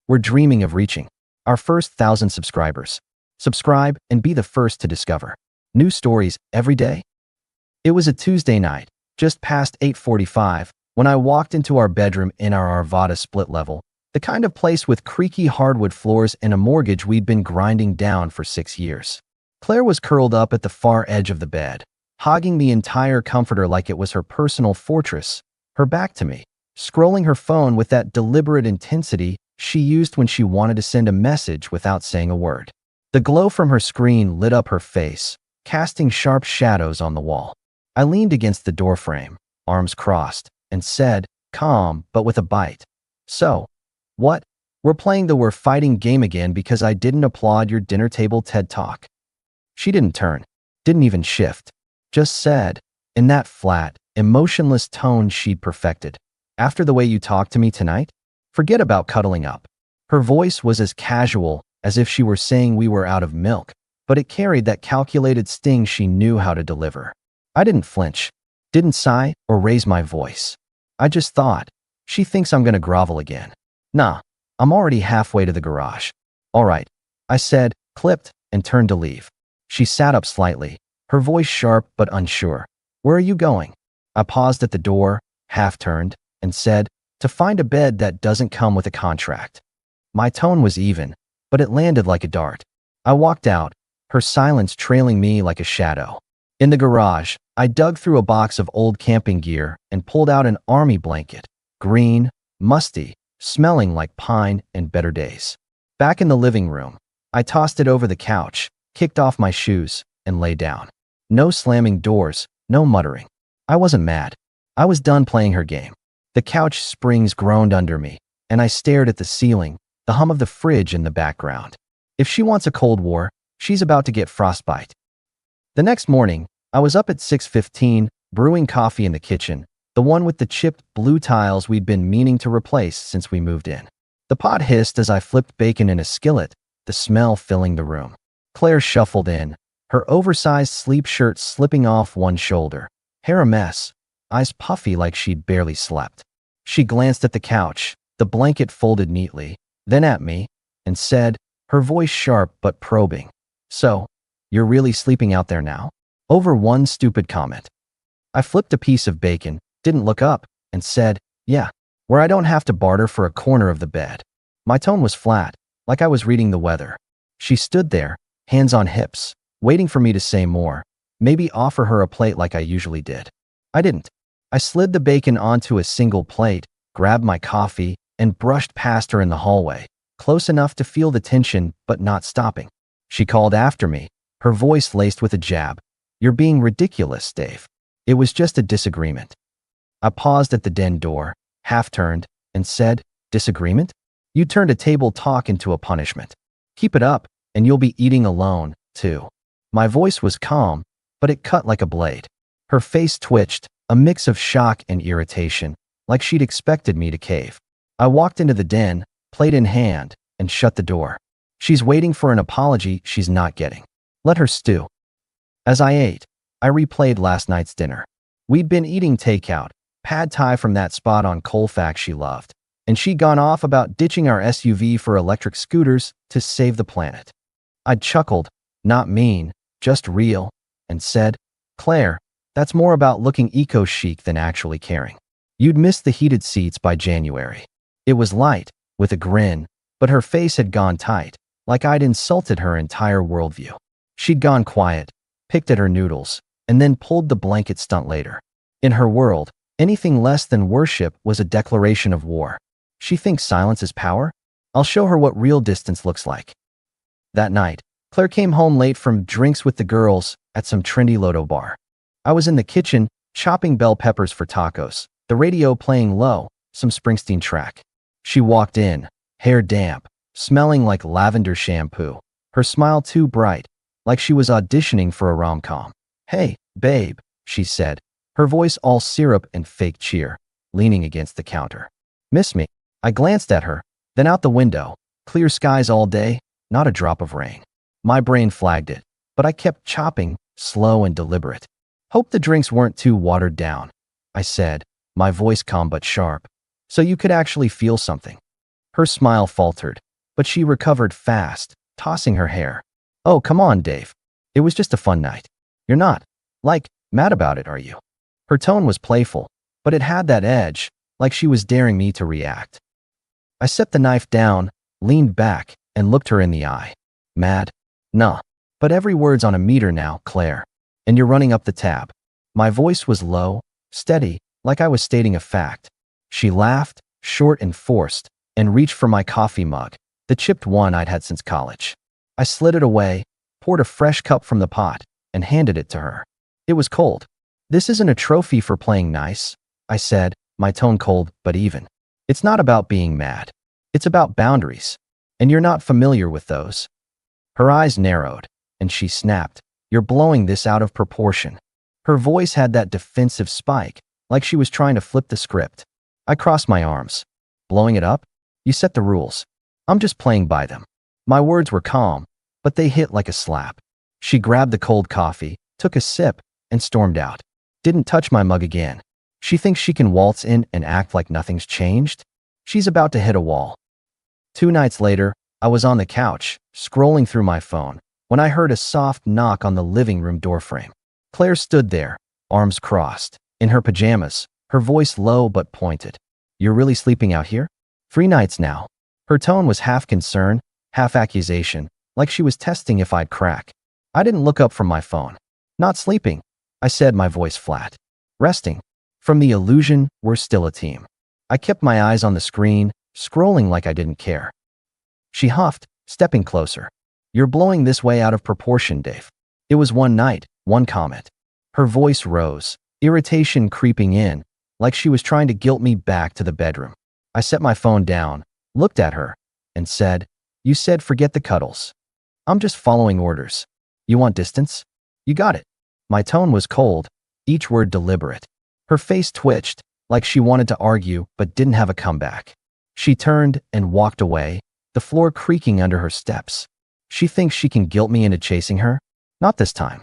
we're dreaming of reaching our first 1,000 subscribers. Subscribe and be the first to discover new stories every day. It was a Tuesday night, just past 8:45, when I walked into our bedroom in our Arvada split level, the kind of place with creaky hardwood floors and a mortgage we'd been grinding down for 6 years. Claire was curled up at the far edge of the bed, hogging the entire comforter like it was her personal fortress, her back to me, scrolling her phone with that deliberate intensity she used when she wanted to send a message without saying a word. The glow from her screen lit up her face, casting sharp shadows on the wall. I leaned against the doorframe, arms crossed, and said, calm but with a bite, "So, what? We're playing the we're fighting game again because I didn't applaud your dinner table TED Talk." She didn't turn, didn't even shift, just said, in that flat, emotionless tone she'd perfected, "After the way you talked to me tonight? Forget about cuddling up." Her voice was as casual as if she were saying we were out of milk, but it carried that calculated sting she knew how to deliver. I didn't flinch, didn't sigh or raise my voice. I just thought, she thinks I'm gonna grovel again. Nah, I'm already halfway to the garage. All right, I said, clipped, and turned to leave. She sat up slightly, her voice sharp but unsure. "Where are you going?" I paused at the door, half-turned, and said, "To find a bed that doesn't come with a contract." My tone was even, but it landed like a dart. I walked out, her silence trailing me like a shadow. In the garage, I dug through a box of old camping gear and pulled out an army blanket, green, musty, smelling like pine and better days. Back in the living room, I tossed it over the couch, kicked off my shoes, and lay down. No slamming doors, no muttering. I wasn't mad. I was done playing her game. The couch springs groaned under me, and I stared at the ceiling, the hum of the fridge in the background. If she wants a Cold War, she's about to get frostbite. The next morning, I was up at 6:15, brewing coffee in the kitchen, the one with the chipped blue tiles we'd been meaning to replace since we moved in. The pot hissed as I flipped bacon in a skillet, the smell filling the room. Claire shuffled in, her oversized sleep shirt slipping off one shoulder, hair a mess, eyes puffy like she'd barely slept. She glanced at the couch, the blanket folded neatly, then at me, and said, her voice sharp but probing, "So, you're really sleeping out there now?" Over one stupid comment. I flipped a piece of bacon, didn't look up, and said, "Yeah, where I don't have to barter for a corner of the bed." My tone was flat, like I was reading the weather. She stood there, hands on hips, waiting for me to say more, maybe offer her a plate like I usually did. I didn't. I slid the bacon onto a single plate, grabbed my coffee, and brushed past her in the hallway, close enough to feel the tension but not stopping. She called after me, her voice laced with a jab. "You're being ridiculous, Dave. It was just a disagreement." I paused at the den door, half-turned, and said, "Disagreement? You turned a table talk into a punishment. Keep it up, and you'll be eating alone, too." My voice was calm, but it cut like a blade. Her face twitched, a mix of shock and irritation, like she'd expected me to cave. I walked into the den, plate in hand, and shut the door. She's waiting for an apology she's not getting. Let her stew. As I ate, I replayed last night's dinner. We'd been eating takeout, pad thai from that spot on Colfax she loved, and she'd gone off about ditching our SUV for electric scooters to save the planet. I'd chuckled, not mean, just real, and said, "Claire, that's more about looking eco-chic than actually caring. You'd miss the heated seats by January." It was light, with a grin, but her face had gone tight, like I'd insulted her entire worldview. She'd gone quiet, picked at her noodles, and then pulled the blanket stunt later. In her world, anything less than worship was a declaration of war. She thinks silence is power? I'll show her what real distance looks like. That night, Claire came home late from drinks with the girls at some trendy Lodo bar. I was in the kitchen, chopping bell peppers for tacos, the radio playing low, some Springsteen track. She walked in, hair damp, smelling like lavender shampoo, her smile too bright, like she was auditioning for a rom-com. "Hey, babe," she said, her voice all syrup and fake cheer, leaning against the counter. "Miss me?" I glanced at her, then out the window. Clear skies all day, not a drop of rain. My brain flagged it, but I kept chopping, slow and deliberate. "Hope the drinks weren't too watered down," I said, my voice calm but sharp, "so you could actually feel something." Her smile faltered, but she recovered fast, tossing her hair. Oh, come on, Dave. It was just a fun night. You're not, mad about it, are you? Her tone was playful, but it had that edge, like she was daring me to react. I set the knife down, leaned back, and looked her in the eye. Mad? Nah. But every word's on a meter now, Claire. And you're running up the tab. My voice was low, steady, like I was stating a fact. She laughed, short and forced, and reached for my coffee mug, the chipped one I'd had since college. I slid it away, poured a fresh cup from the pot, and handed it to her. It was cold. This isn't a trophy for playing nice, I said, my tone cold but even. It's not about being mad. It's about boundaries. And you're not familiar with those. Her eyes narrowed, and she snapped, "You're blowing this out of proportion." Her voice had that defensive spike, like she was trying to flip the script. I crossed my arms. Blowing it up? You set the rules. I'm just playing by them. My words were calm, but they hit like a slap. She grabbed the cold coffee, took a sip, and stormed out. Didn't touch my mug again. She thinks she can waltz in and act like nothing's changed? She's about to hit a wall. 2 nights later, I was on the couch, scrolling through my phone, when I heard a soft knock on the living room doorframe. Claire stood there, arms crossed, in her pajamas, her voice low but pointed. You're really sleeping out here? 3 nights now. Her tone was half concern, half accusation, like she was testing if I'd crack. I didn't look up from my phone. Not sleeping, I said, my voice flat. Resting. From the illusion, we're still a team. I kept my eyes on the screen, scrolling like I didn't care. She huffed, stepping closer. You're blowing this way out of proportion, Dave. It was one night, one comment. Her voice rose, irritation creeping in, like she was trying to guilt me back to the bedroom. I set my phone down, looked at her, and said, You said forget the cuddles. I'm just following orders. You want distance? You got it. My tone was cold, each word deliberate. Her face twitched, like she wanted to argue but didn't have a comeback. She turned and walked away, the floor creaking under her steps. She thinks she can guilt me into chasing her? Not this time.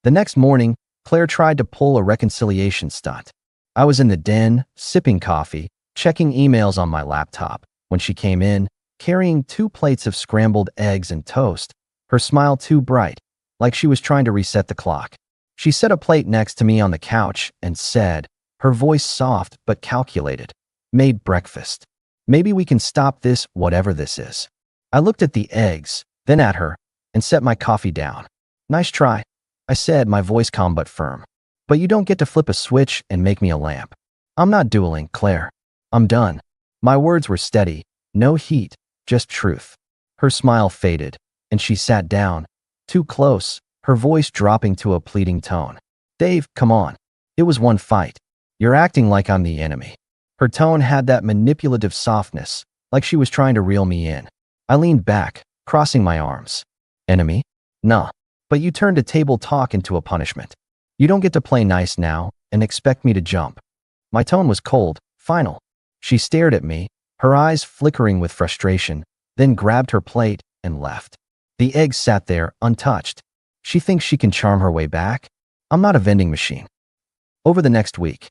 The next morning, Claire tried to pull a reconciliation stunt. I was in the den, sipping coffee, checking emails on my laptop, when she came in, carrying 2 plates of scrambled eggs and toast, her smile too bright, like she was trying to reset the clock. She set a plate next to me on the couch and said, her voice soft but calculated, Made breakfast. Maybe we can stop this, whatever this is. I looked at the eggs, then at her, and set my coffee down. Nice try, I said, my voice calm but firm. But you don't get to flip a switch and make me a lamp. I'm not dueling, Claire. I'm done. My words were steady, no heat, just truth. Her smile faded, and she sat down, too close, her voice dropping to a pleading tone. Dave, come on. It was one fight. You're acting like I'm the enemy. Her tone had that manipulative softness, like she was trying to reel me in. I leaned back, crossing my arms. Enemy? Nah. But you turned a table talk into a punishment. You don't get to play nice now and expect me to jump. My tone was cold, final. She stared at me, her eyes flickering with frustration, then grabbed her plate and left. The eggs sat there, untouched. She thinks she can charm her way back? I'm not a vending machine. Over the next week,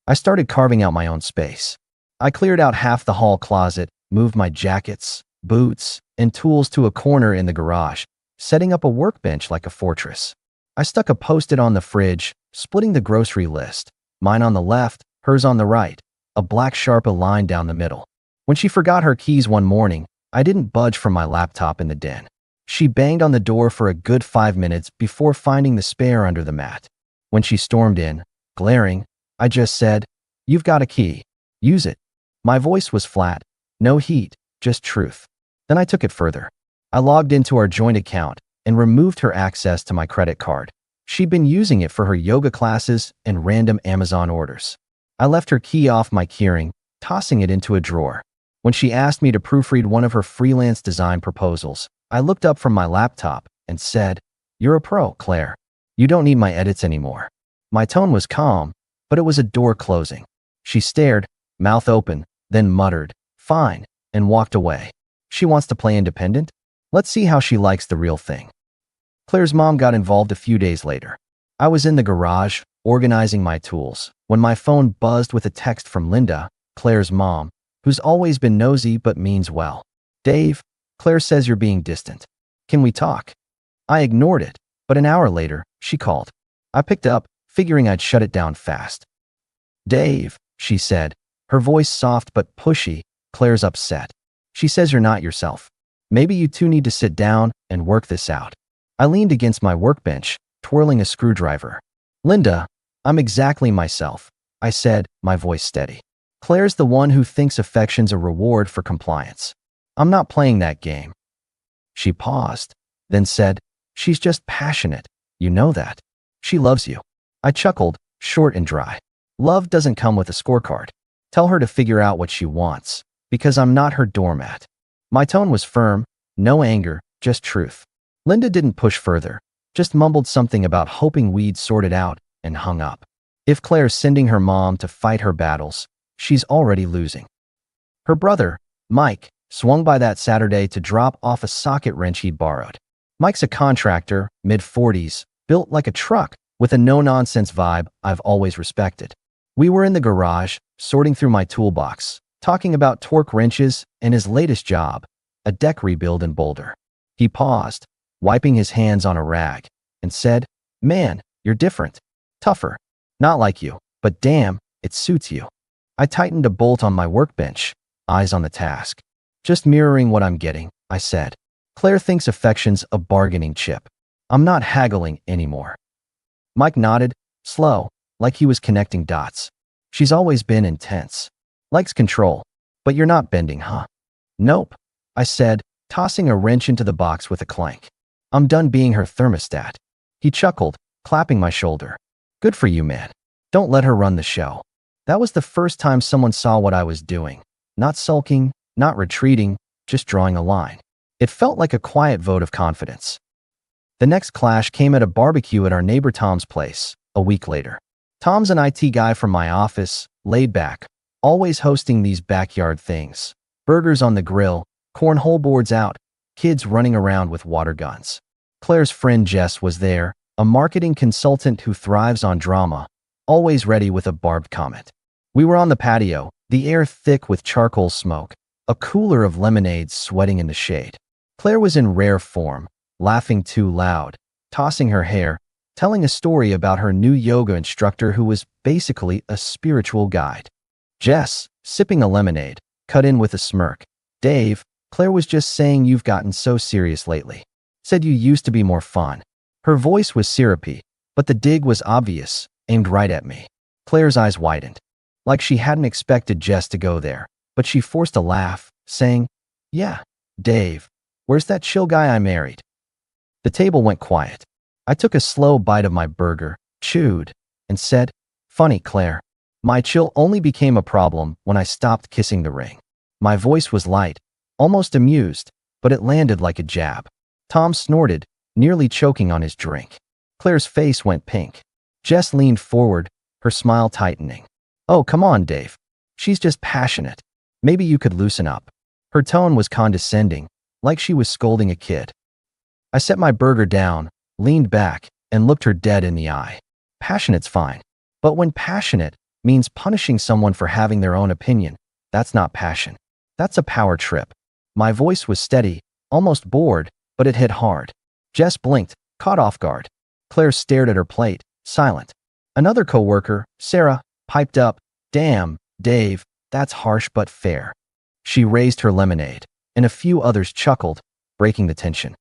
I started carving out my own space. I cleared out half the hall closet, moved my jackets, boots, and tools to a corner in the garage, setting up a workbench like a fortress. I stuck a post-it on the fridge, splitting the grocery list, mine on the left, hers on the right, a black Sharpie line down the middle. When she forgot her keys one morning, I didn't budge from my laptop in the den. She banged on the door for a good 5 minutes before finding the spare under the mat. When she stormed in, glaring, I just said, You've got a key. Use it. My voice was flat, no heat, just truth. Then I took it further. I logged into our joint account and removed her access to my credit card. She'd been using it for her yoga classes and random Amazon orders. I left her key off my keyring, tossing it into a drawer. When she asked me to proofread one of her freelance design proposals, I looked up from my laptop and said, You're a pro, Claire. You don't need my edits anymore. My tone was calm, but it was a door closing. She stared, mouth open, then muttered, Fine, and walked away. She wants to play independent? Let's see how she likes the real thing. Claire's mom got involved a few days later. I was in the garage, organizing my tools, when my phone buzzed with a text from Linda, Claire's mom, who's always been nosy but means well. Dave, Claire says you're being distant. Can we talk? I ignored it, but an hour later, she called. I picked up, figuring I'd shut it down fast. Dave, she said, her voice soft but pushy. Claire's upset. She says you're not yourself. Maybe you two need to sit down and work this out. I leaned against my workbench, twirling a screwdriver. Linda, I'm exactly myself, I said, my voice steady. Claire's the one who thinks affection's a reward for compliance. I'm not playing that game. She paused, then said, she's just passionate. You know that. She loves you. I chuckled, short and dry. Love doesn't come with a scorecard. Tell her to figure out what she wants, because I'm not her doormat. My tone was firm, no anger, just truth. Linda didn't push further, just mumbled something about hoping we'd sort it out, and hung up. If Claire's sending her mom to fight her battles, she's already losing. Her brother, Mike, swung by that Saturday to drop off a socket wrench he'd borrowed. Mike's a contractor, mid-40s, built like a truck, with a no-nonsense vibe I've always respected. We were in the garage, sorting through my toolbox, talking about torque wrenches and his latest job, a deck rebuild in Boulder. He paused, wiping his hands on a rag, and said, "Man, you're different. Tougher. Not like you, but damn, it suits you." I tightened a bolt on my workbench, eyes on the task. "Just mirroring what I'm getting," I said. "Claire thinks affection's a bargaining chip. I'm not haggling anymore." Mike nodded, slow, like he was connecting dots. "She's always been intense. Likes control. But you're not bending, huh?" "Nope," I said, tossing a wrench into the box with a clank. "I'm done being her thermostat." He chuckled, clapping my shoulder. "Good for you, man. Don't let her run the show." That was the first time someone saw what I was doing. Not sulking, not retreating, just drawing a line. It felt like a quiet vote of confidence. The next clash came at a barbecue at our neighbor Tom's place, a week later. Tom's an IT guy from my office, laid back, always hosting these backyard things. Burgers on the grill, cornhole boards out, kids running around with water guns. Claire's friend Jess was there, a marketing consultant who thrives on drama, always ready with a barbed comment. We were on the patio, the air thick with charcoal smoke, a cooler of lemonade sweating in the shade. Claire was in rare form, laughing too loud, tossing her hair, telling a story about her new yoga instructor who was basically a spiritual guide. Jess, sipping a lemonade, cut in with a smirk. "Dave, Claire was just saying you've gotten so serious lately. Said you used to be more fun." Her voice was syrupy, but the dig was obvious, aimed right at me. Claire's eyes widened, like she hadn't expected Jess to go there, but she forced a laugh, saying, "Yeah, Dave, where's that chill guy I married?" The table went quiet. I took a slow bite of my burger, chewed, and said, "Funny, Claire. My chill only became a problem when I stopped kissing the ring." My voice was light, almost amused, but it landed like a jab. Tom snorted, nearly choking on his drink. Claire's face went pink. Jess leaned forward, her smile tightening. "Oh, come on, Dave. She's just passionate. Maybe you could loosen up." Her tone was condescending, like she was scolding a kid. I set my burger down, leaned back, and looked her dead in the eye. Passionate's fine. But when passionate means punishing someone for having their own opinion, that's not passion. That's a power trip. My voice was steady, almost bored, but it hit hard. Jess blinked, caught off guard. Claire stared at her plate, silent. Another coworker, Sarah, piped up, "Damn, Dave, that's harsh but fair." She raised her lemonade, and a few others chuckled, breaking the tension.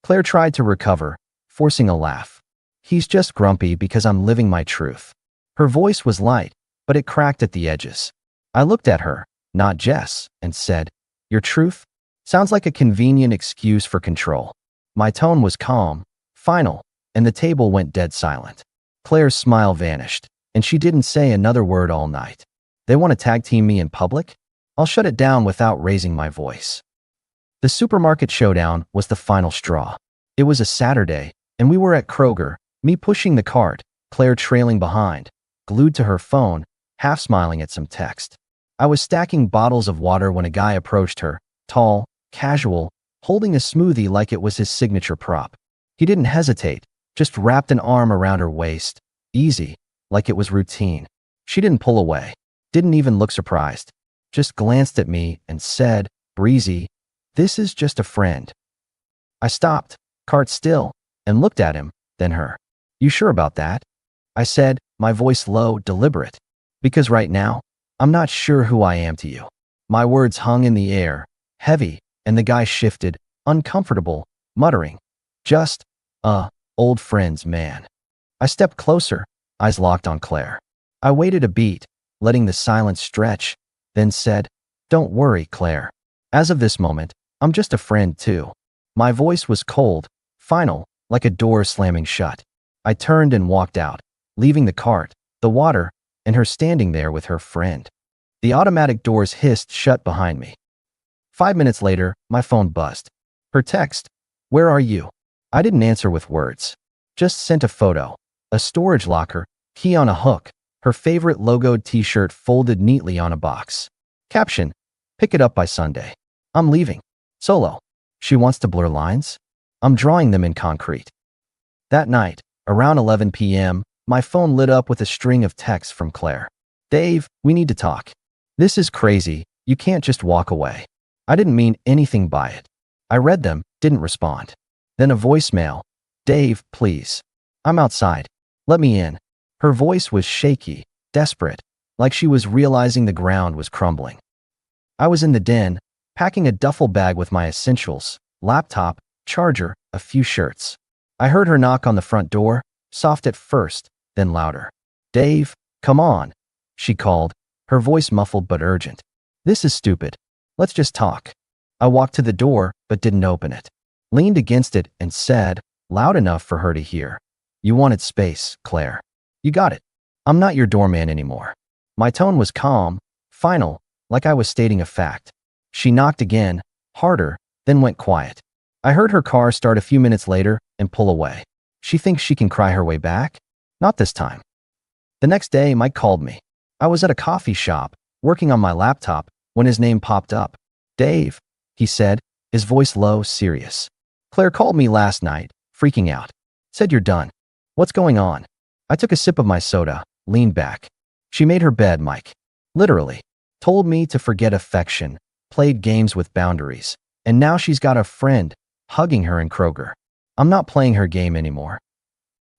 Claire tried to recover, forcing a laugh. "He's just grumpy because I'm living my truth." Her voice was light, but it cracked at the edges. I looked at her, not Jess, and said, "Your truth? Sounds like a convenient excuse for control." My tone was calm, final, and the table went dead silent. Claire's smile vanished, and she didn't say another word all night. They want to tag team me in public? I'll shut it down without raising my voice. The supermarket showdown was the final straw. It was a Saturday, and we were at Kroger, me pushing the cart, Claire trailing behind, glued to her phone, half smiling at some text. I was stacking bottles of water when a guy approached her, tall, casual, holding a smoothie like it was his signature prop. He didn't hesitate, just wrapped an arm around her waist, easy, like it was routine. She didn't pull away, didn't even look surprised. just glanced at me and said, "Breezy, this is just a friend." I stopped, cart still, and looked at him, then her. "You sure about that?" I said, my voice low, deliberate. "Because right now, I'm not sure who I am to you." My words hung in the air, heavy, and the guy shifted, uncomfortable, muttering, "Just, old friends, man." I stepped closer, eyes locked on Claire. I waited a beat, letting the silence stretch, then said, "Don't worry, Claire. As of this moment, I'm just a friend too." My voice was cold, final, like a door slamming shut. I turned and walked out, leaving the cart, the water, and her standing there with her friend. The automatic doors hissed shut behind me. 5 minutes later, my phone buzzed. Her text, "Where are you?" I didn't answer with words. Just sent a photo. A storage locker, key on a hook, her favorite logoed t-shirt folded neatly on a box. Caption, "Pick it up by Sunday. I'm leaving. Solo." She wants to blur lines? I'm drawing them in concrete. That night, around 11 p.m., my phone lit up with a string of texts from Claire. "Dave, we need to talk. This is crazy. You can't just walk away." I didn't mean anything by it. I read them, didn't respond. Then a voicemail. "Dave, please. I'm outside. Let me in." Her voice was shaky, desperate, like she was realizing the ground was crumbling. I was in the den, packing a duffel bag with my essentials, laptop, charger, a few shirts. I heard her knock on the front door, soft at first, then louder. "Dave, come on," she called, her voice muffled but urgent. "This is stupid. Let's just talk." I walked to the door, but didn't open it. Leaned against it and said, loud enough for her to hear, "You wanted space, Claire. You got it. I'm not your doorman anymore." My tone was calm, final, like I was stating a fact. She knocked again, harder, then went quiet. I heard her car start a few minutes later and pull away. She thinks she can cry her way back? Not this time. The next day, Mike called me. I was at a coffee shop, working on my laptop, when his name popped up. "Dave," he said, his voice low, serious. "Claire called me last night, freaking out. Said you're done. What's going on?" I took a sip of my soda, leaned back. "She made her bed, Mike. Literally. Told me to forget affection, played games with boundaries, and now she's got a friend, hugging her in Kroger. I'm not playing her game anymore."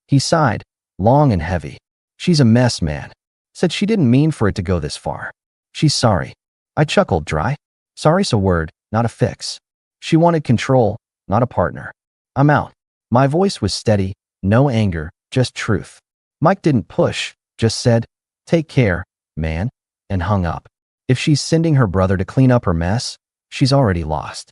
He sighed, long and heavy. "She's a mess, man. Said she didn't mean for it to go this far. She's sorry." I chuckled dry. Sorry's a word, not a fix. She wanted control, not a partner. "I'm out." My voice was steady, no anger, just truth. Mike didn't push, just said, "Take care, man," and hung up. If she's sending her brother to clean up her mess, she's already lost.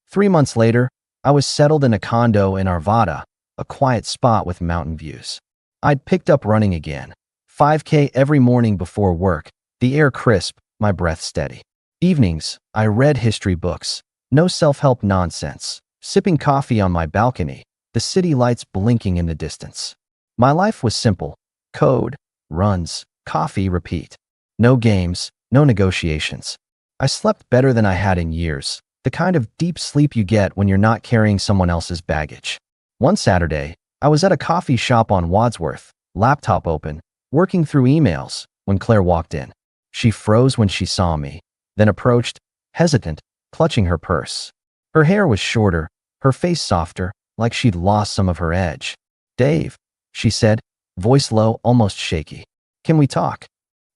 3 months later, I was settled in a condo in Arvada, a quiet spot with mountain views. I'd picked up running again. 5K every morning before work, the air crisp, my breath steady. Evenings, I read history books, no self-help nonsense, sipping coffee on my balcony, the city lights blinking in the distance. My life was simple: code, runs, coffee, repeat. No games, no negotiations. I slept better than I had in years, the kind of deep sleep you get when you're not carrying someone else's baggage. One Saturday, I was at a coffee shop on Wadsworth, laptop open, working through emails, when Claire walked in. She froze when she saw me, then approached, hesitant, clutching her purse. Her hair was shorter, her face softer, like she'd lost some of her edge. "Dave," she said, voice low, almost shaky. "Can we talk?"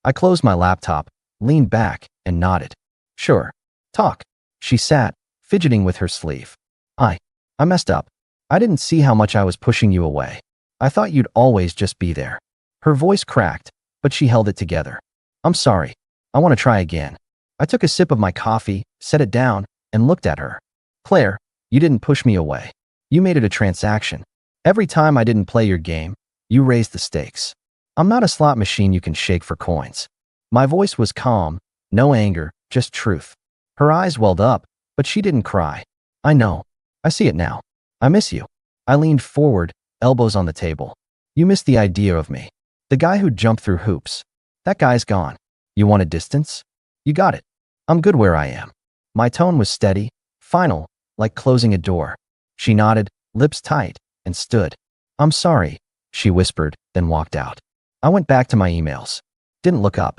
I closed my laptop, leaned back, and nodded. "Sure. Talk." She sat, fidgeting with her sleeve. I messed up. I didn't see how much I was pushing you away. I thought you'd always just be there." Her voice cracked, but she held it together. "I'm sorry. I want to try again." I took a sip of my coffee, set it down, and looked at her. "Claire, you didn't push me away. You made it a transaction. Every time I didn't play your game, you raised the stakes. I'm not a slot machine you can shake for coins." My voice was calm, no anger, just truth. Her eyes welled up, but she didn't cry. "I know. I see it now. I miss you." I leaned forward, elbows on the table. "You miss the idea of me. The guy who jumped through hoops. That guy's gone. You wanted distance? You got it. I'm good where I am." My tone was steady, final, like closing a door. She nodded, lips tight, and stood. "I'm sorry," she whispered, then walked out. I went back to my emails. Didn't look up.